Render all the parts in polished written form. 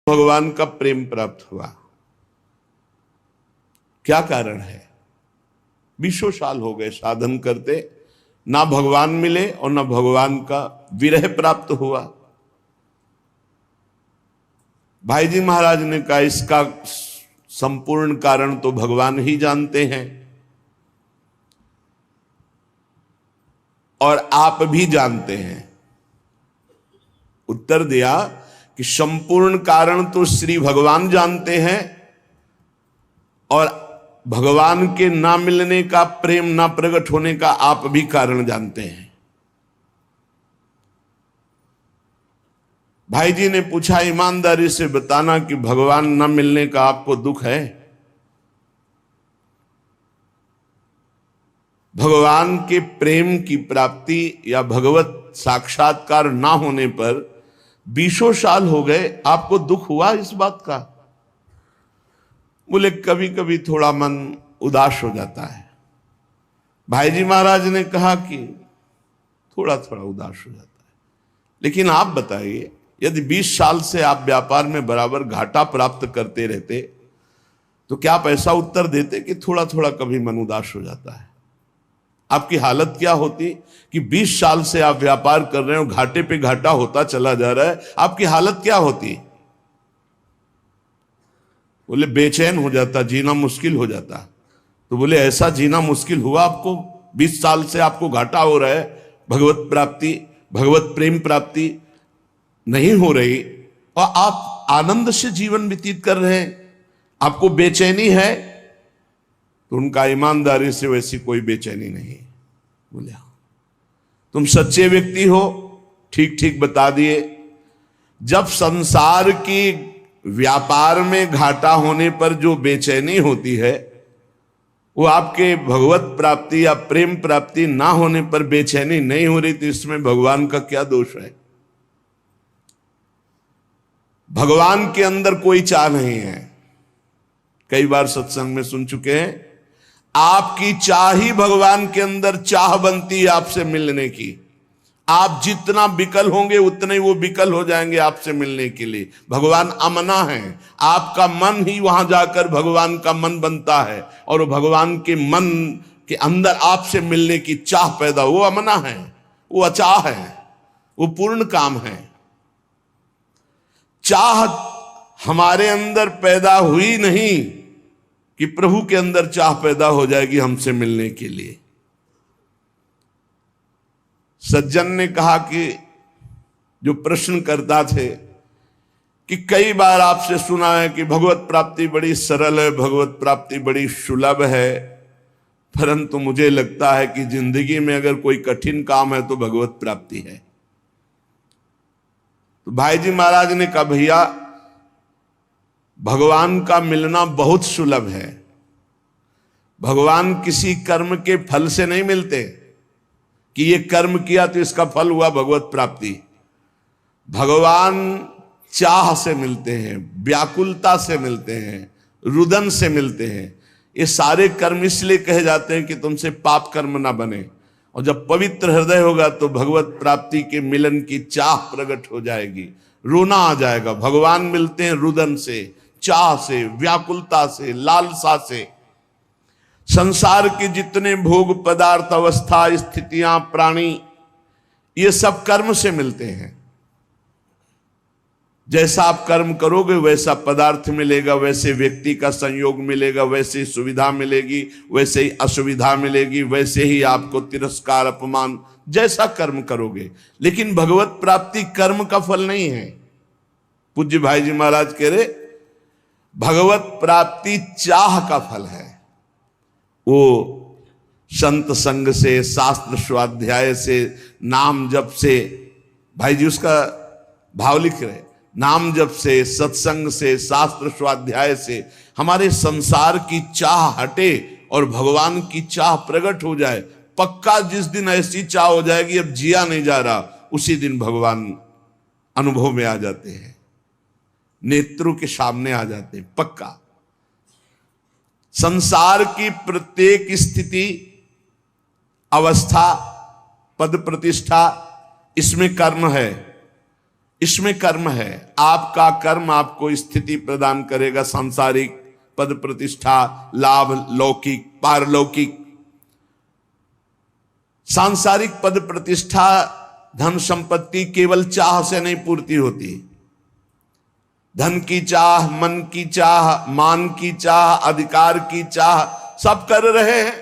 भगवान का प्रेम प्राप्त हुआ। क्या कारण है? 20 साल हो गए साधन करते, ना भगवान मिले और ना भगवान का विरह प्राप्त हुआ। भाई जी महाराज ने कहा इसका संपूर्ण कारण तो भगवान ही जानते हैं और आप भी जानते हैं। उत्तर दिया कि संपूर्ण कारण तो श्री भगवान जानते हैं और भगवान के ना मिलने का, प्रेम ना प्रकट होने का आप भी कारण जानते हैं। भाई जी ने पूछा, ईमानदारी से बताना कि भगवान ना मिलने का आपको दुख है? भगवान के प्रेम की प्राप्ति या भगवत साक्षात्कार ना होने पर 20 साल हो गए, आपको दुख हुआ इस बात का? बोले कभी कभी थोड़ा मन उदास हो जाता है। भाई जी महाराज ने कहा कि थोड़ा थोड़ा उदास हो जाता है, लेकिन आप बताइए, यदि 20 साल से आप व्यापार में बराबर घाटा प्राप्त करते रहते तो क्या आप ऐसा उत्तर देते कि थोड़ा थोड़ा कभी मन उदास हो जाता है? आपकी हालत क्या होती कि 20 साल से आप व्यापार कर रहे हो, घाटे पे घाटा होता चला जा रहा है, आपकी हालत क्या होती? बोले बेचैन हो जाता, जीना मुश्किल हो जाता। तो बोले ऐसा जीना मुश्किल हुआ आपको? 20 साल से आपको घाटा हो रहा है, भगवत प्राप्ति, भगवत प्रेम प्राप्ति नहीं हो रही और आप आनंद से जीवन व्यतीत कर रहे हैं, आपको बेचैनी है? तो उनका ईमानदारी से वैसी कोई बेचैनी नहीं। बोले तुम सच्चे व्यक्ति हो, ठीक ठीक बता दिए। जब संसार की व्यापार में घाटा होने पर जो बेचैनी होती है, वो आपके भगवत प्राप्ति या प्रेम प्राप्ति ना होने पर बेचैनी नहीं हो रही, तो इसमें भगवान का क्या दोष है? भगवान के अंदर कोई चाह नहीं है। कई बार सत्संग में सुन चुके हैं, आपकी चाह ही भगवान के अंदर चाह बनती है आपसे मिलने की। आप जितना विकल होंगे उतने ही वो विकल हो जाएंगे आपसे मिलने के लिए। भगवान अमना है, आपका मन ही वहां जाकर भगवान का मन बनता है और भगवान के मन के अंदर आपसे मिलने की चाह पैदा, वो अमना है, वो अचाह है, वो पूर्ण काम है। चाह हमारे अंदर पैदा हुई नहीं कि प्रभु के अंदर चाह पैदा हो जाएगी हमसे मिलने के लिए। सज्जन ने कहा कि जो प्रश्न करता थे कि कई बार आपसे सुना है कि भगवत प्राप्ति बड़ी सरल है, भगवत प्राप्ति बड़ी सुलभ है, परंतु मुझे लगता है कि जिंदगी में अगर कोई कठिन काम है तो भगवत प्राप्ति है। तो भाई जी महाराज ने कहा, भैया भगवान का मिलना बहुत सुलभ है। भगवान किसी कर्म के फल से नहीं मिलते कि ये कर्म किया तो इसका फल हुआ भगवत प्राप्ति। भगवान चाह से मिलते हैं, व्याकुलता से मिलते हैं, रुदन से मिलते हैं। ये सारे कर्म इसलिए कहे जाते हैं कि तुमसे पाप कर्म ना बने, और जब पवित्र हृदय होगा तो भगवत प्राप्ति के मिलन की चाह प्रकट हो जाएगी, रोना आ जाएगा। भगवान मिलते हैं रुदन से, चाह से, व्याकुलता से, लालसा से। संसार के जितने भोग पदार्थ, अवस्था, स्थितियां, प्राणी, ये सब कर्म से मिलते हैं। जैसा आप कर्म करोगे वैसा पदार्थ मिलेगा, वैसे व्यक्ति का संयोग मिलेगा, वैसे सुविधा मिलेगी, वैसे ही असुविधा मिलेगी, वैसे ही आपको तिरस्कार, अपमान, जैसा कर्म करोगे। लेकिन भगवत प्राप्ति कर्म का फल नहीं है। पूज्य भाई जी महाराज कह रहे भगवत प्राप्ति चाह का फल है। वो संत संग से, शास्त्र स्वाध्याय से, नाम जप से, भाई जी उसका भाव लिख रहे, नाम जप से, सत्संग से, शास्त्र स्वाध्याय से हमारे संसार की चाह हटे और भगवान की चाह प्रकट हो जाए। पक्का जिस दिन ऐसी चाह हो जाएगी अब जिया नहीं जा रहा, उसी दिन भगवान अनुभव में आ जाते हैं, नेत्रों के सामने आ जाते हैं, पक्का। संसार की प्रत्येक स्थिति, अवस्था, पद प्रतिष्ठा, इसमें कर्म है। इसमें कर्म है। आपका कर्म आपको स्थिति प्रदान करेगा, सांसारिक पद प्रतिष्ठा, लाभ, लौकिक, पारलौकिक। सांसारिक पद प्रतिष्ठा, धन संपत्ति केवल चाह से नहीं पूर्ति होती। धन की चाह, मन की चाह, मान की चाह, अधिकार की चाह, सब कर रहे हैं।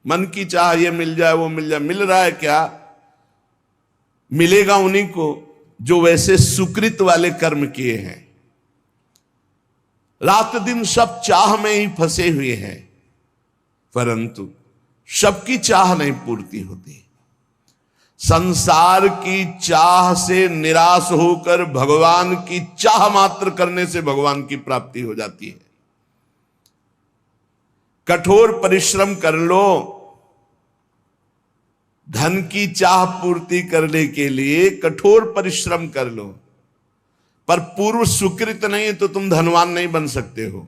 मन की चाह ये मिल जाए, वो मिल जाए। मिल रहा है क्या? मिलेगा उन्हीं को जो वैसे सुकृत वाले कर्म किए हैं। रात दिन सब चाह में ही फंसे हुए हैं, परंतु सबकी चाह नहीं पूर्ति होती। संसार की चाह से निराश होकर भगवान की चाह मात्र करने से भगवान की प्राप्ति हो जाती है। कठोर परिश्रम कर लो धन की चाह पूर्ति करने के लिए, कठोर परिश्रम कर लो, पर पूर्व सुकृत नहीं है तो तुम धनवान नहीं बन सकते हो।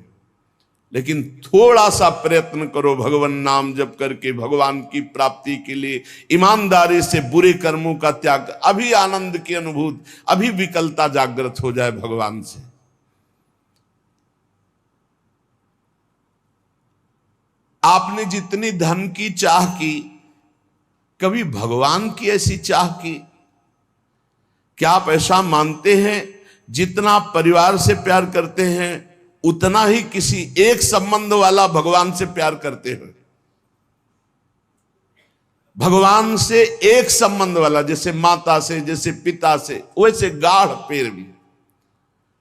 लेकिन थोड़ा सा प्रयत्न करो भगवान नाम जप करके भगवान की प्राप्ति के लिए, ईमानदारी से बुरे कर्मों का त्याग, अभी आनंद की अनुभूति, अभी विकलता जागृत हो जाए भगवान से। आपने जितनी धन की चाह की, कभी भगवान की ऐसी चाह की? क्या आप ऐसा मानते हैं जितना परिवार से प्यार करते हैं उतना ही किसी एक संबंध वाला भगवान से प्यार करते हो? भगवान से एक संबंध वाला, जैसे माता से, जैसे पिता से, वैसे गाढ़ प्रेम भी,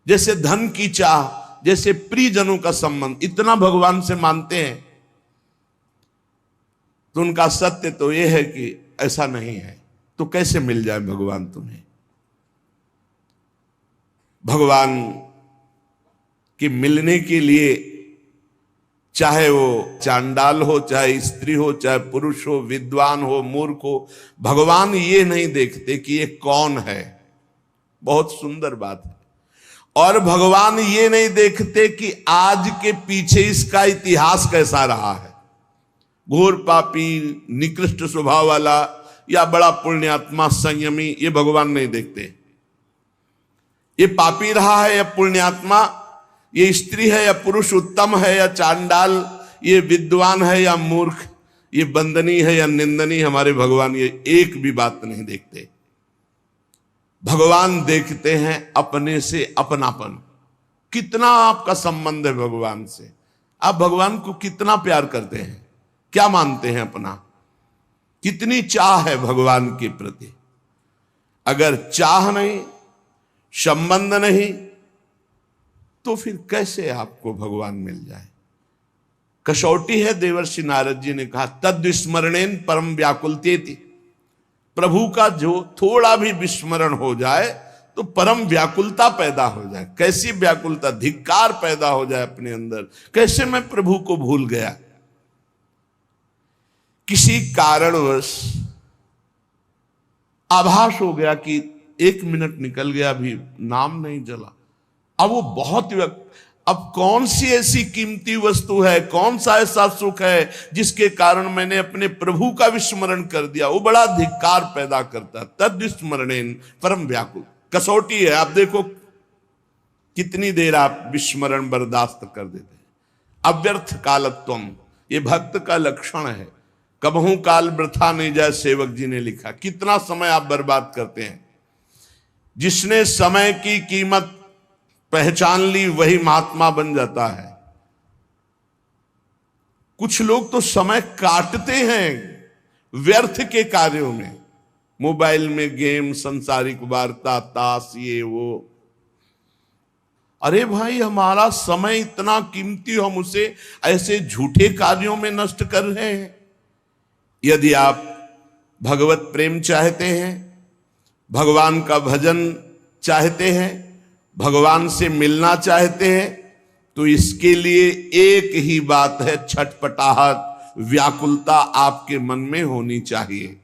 जैसे धन की चाह, जैसे प्रियजनों का संबंध, इतना भगवान से मानते हैं। तो उनका सत्य तो यह है कि ऐसा नहीं है। तो कैसे मिल जाए भगवान तुम्हें? भगवान कि मिलने के लिए, चाहे वो चांडाल हो, चाहे स्त्री हो, चाहे पुरुष हो, विद्वान हो, मूर्ख हो, भगवान ये नहीं देखते कि ये कौन है। बहुत सुंदर बात है। और भगवान ये नहीं देखते कि आज के पीछे इसका इतिहास कैसा रहा है। घोर पापी, निकृष्ट स्वभाव वाला या बड़ा पुण्यात्मा, संयमी, ये भगवान नहीं देखते। ये पापी रहा है या पुण्यात्मा, ये स्त्री है या पुरुष उत्तम है या चांडाल, ये विद्वान है या मूर्ख, ये वंदनीय है या निंदनीय, हमारे भगवान ये एक भी बात नहीं देखते। भगवान देखते हैं अपने से अपनापन। कितना आपका संबंध है भगवान से? आप भगवान को कितना प्यार करते हैं? क्या मानते हैं अपना? कितनी चाह है भगवान के प्रति? अगर चाह नहीं, संबंध नहीं, तो फिर कैसे आपको भगवान मिल जाए? कसौटी है। देवर्षि नारद जी ने कहा, तद विस्मरणेन परम व्याकुलतेति। प्रभु का जो थोड़ा भी विस्मरण हो जाए तो परम व्याकुलता पैदा हो जाए। कैसी व्याकुलता? धिक्कार पैदा हो जाए अपने अंदर। कैसे मैं प्रभु को भूल गया? किसी कारणवश आभास हो गया कि 1 मिनट निकल गया, अभी नाम नहीं जला। अब वो बहुत अब कौन सी ऐसी कीमती वस्तु है, कौन सा ऐसा सुख है जिसके कारण मैंने अपने प्रभु का विस्मरण कर दिया? वो बड़ा धिक्कार पैदा करता। तद विस्मरणेन परम व्याकुल। कसौटी है। आप देखो कितनी देर आप विस्मरण बर्दाश्त कर देते हैं। अव्यर्थ कालत्वम, ये भक्त का लक्षण है। कबहू काल वृथा नहीं जाए, सेवक जी ने लिखा। कितना समय आप बर्बाद करते हैं। जिसने समय की कीमत पहचान ली वही महात्मा बन जाता है। कुछ लोग तो समय काटते हैं व्यर्थ के कार्यों में, मोबाइल में गेम, संसारिक वार्ता, ताश, ये वो। अरे भाई, हमारा समय इतना कीमती, हम उसे ऐसे झूठे कार्यों में नष्ट कर रहे हैं। यदि आप भगवत प्रेम चाहते हैं, भगवान का भजन चाहते हैं, भगवान से मिलना चाहते हैं, तो इसके लिए एक ही बात है, छटपटाहट, व्याकुलता आपके मन में होनी चाहिए।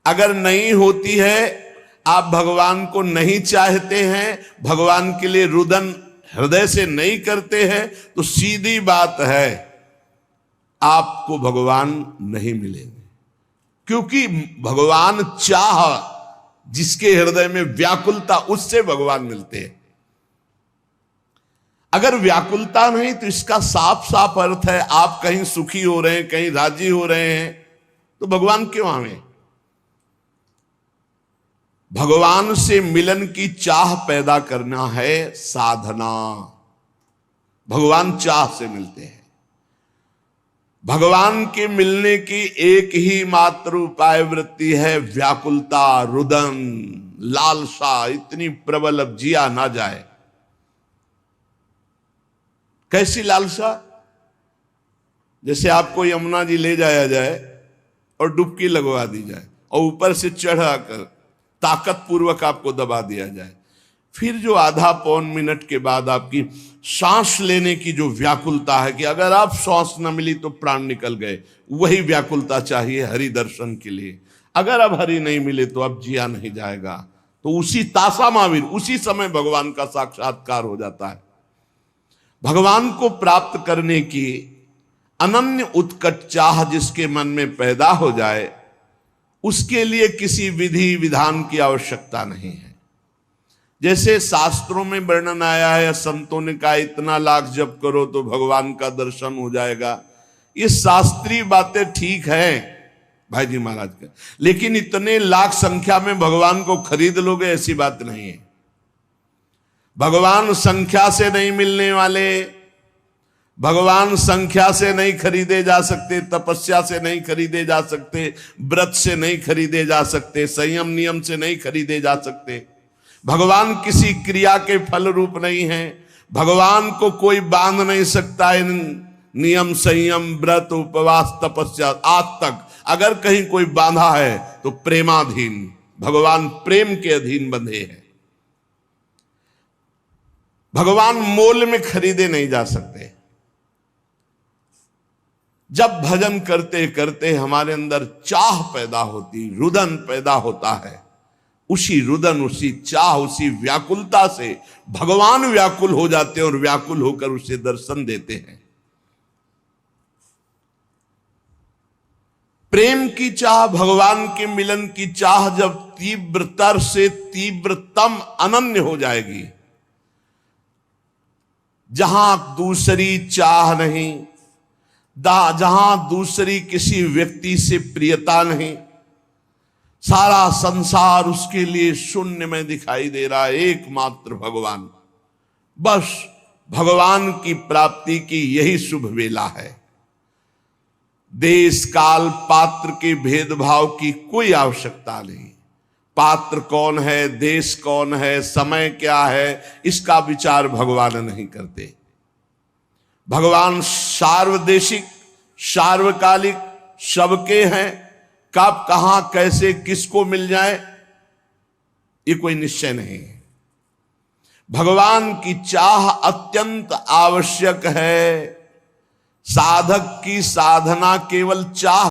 अगर नहीं होती है, आप भगवान को नहीं चाहते हैं, भगवान के लिए रुदन हृदय से नहीं करते हैं, तो सीधी बात है आपको भगवान नहीं मिलेंगे। क्योंकि भगवान चाह जिसके हृदय में व्याकुलता, उससे भगवान मिलते हैं। अगर व्याकुलता नहीं तो इसका साफ साफ अर्थ है आप कहीं सुखी हो रहे हैं, कहीं राजी हो रहे हैं, तो भगवान क्यों आवे? भगवान से मिलन की चाह पैदा करना है साधना। भगवान चाह से मिलते हैं। भगवान के मिलने की एक ही मात्र उपाय वृत्ति है व्याकुलता, रुदन, लालसा इतनी प्रबल अब जिया ना जाए। कैसी लालसा? जैसे आपको यमुना जी ले जाया जाए और डुबकी लगवा दी जाए और ऊपर से चढ़ाकर ताकत पूर्वक आपको दबा दिया जाए, फिर जो आधा पौन मिनट के बाद आपकी सांस लेने की जो व्याकुलता है कि अगर आप सांस न मिली तो प्राण निकल गए, वही व्याकुलता चाहिए हरि दर्शन के लिए। अगर अब हरि नहीं मिले तो अब जिया नहीं जाएगा। तो उसी तासा महावीर, उसी समय भगवान का साक्षात्कार हो जाता है। भगवान को प्राप्त करने की अनन्य उत्कट चाह जिसके मन में पैदा हो जाए, उसके लिए किसी विधि विधान की आवश्यकता नहीं है। जैसे शास्त्रों में वर्णन आया है, संतों ने कहा इतना लाख जप करो तो भगवान का दर्शन हो जाएगा। ये शास्त्रीय बातें ठीक है भाई जी महाराज का, लेकिन इतने लाख संख्या में भगवान को खरीद लोगे, ऐसी बात नहीं है। भगवान संख्या से नहीं मिलने वाले, भगवान संख्या से नहीं खरीदे जा सकते, तपस्या से नहीं खरीदे जा सकते, व्रत से नहीं खरीदे जा सकते, संयम नियम से नहीं खरीदे जा सकते। भगवान किसी क्रिया के फल रूप नहीं है। भगवान को कोई बांध नहीं सकता इन नियम, संयम, व्रत, उपवास, तपस्या। आज तक अगर कहीं कोई बांधा है तो प्रेमाधीन, भगवान प्रेम के अधीन बंधे हैं। भगवान मोल में खरीदे नहीं जा सकते। जब भजन करते करते हमारे अंदर चाह पैदा होती, रुदन पैदा होता है, उसी रुदन, उसी चाह, उसी व्याकुलता से भगवान व्याकुल हो जाते हैं और व्याकुल होकर उसे दर्शन देते हैं। प्रेम की चाह, भगवान के मिलन की चाह जब तीव्रतर से तीव्रतम अनन्य हो जाएगी, जहां दूसरी चाह नहीं, जहां दूसरी किसी व्यक्ति से प्रियता नहीं, सारा संसार उसके लिए शून्य में दिखाई दे रहा है, एकमात्र भगवान। बस भगवान की प्राप्ति की यही शुभ वेला है। देश काल पात्र के भेदभाव की कोई आवश्यकता नहीं। पात्र कौन है, देश कौन है, समय क्या है, इसका विचार भगवान नहीं करते। भगवान सार्वदेशिक, सार्वकालिक, सबके हैं। कब, कहां, कैसे, किसको मिल जाए, ये कोई निश्चय नहीं है। भगवान की चाह अत्यंत आवश्यक है। साधक की साधना केवल चाह